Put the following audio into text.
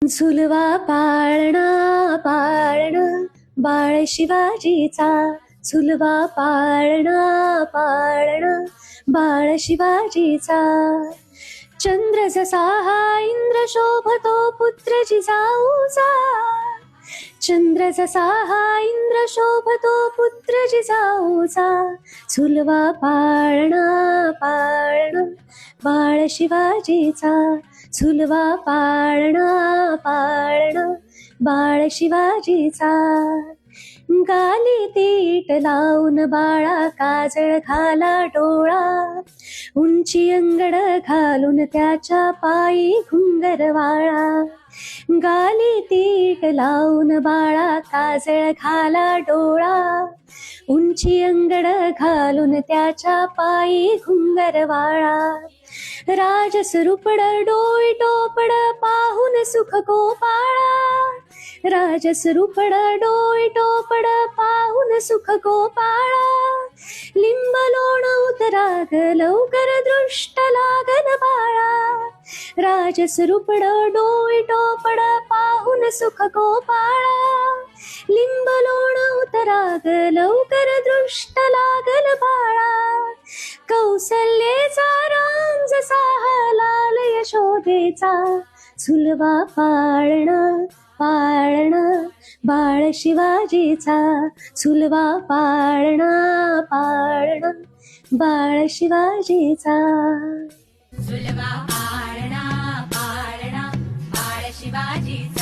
झुलवा पाळणा पाळणा बाळ शिवाजीचा, झुलवा पाळणा पाळणा बाळ शिवाजीचा. चंद्र जसा हा इंद्र शोभतो पुत्र जिजाऊचा, चंद्र जसा हा इंद्र शोभतो पुत्र जिजाऊचा. झुलवा पाळणा पाळणा बाळ शिवाजीचा, झुलवा पाळणा पाळणा बाळ शिवाजीचा. गाली तीट लावून बाळा काजळ घाला डोळा, उंची अंगड घालून त्याच्या पायी घुंगर वाळा. गाली तीट लावून बाळा काजळ घाला डोळा, उंची अंगड घालून त्याच्या पायी घुंगर वाळा. राजस रुपड डोई टोपड पाहून सुख गोपाळा, राजस रुपड डोई टोपड पाहून सुख गोपाळा. लिंब लोण उतराग लवकर दृष्ट लागन बाळा, राजस रुपड डोई टोपड पाहून सुख गोपाळा. लिंब लोण उतराग लवकर दृष्ट लागल बाळा. कौसल्येचा राम जसा लाल यशोदेचा, झुलवा पाळणा पाळणा बाळ शिवाजीचा. झुलवा पाळणा पाळणा बाळ शिवाजीचा. झुलवा पाळणा पाळणा बाळ शिवाजीचा.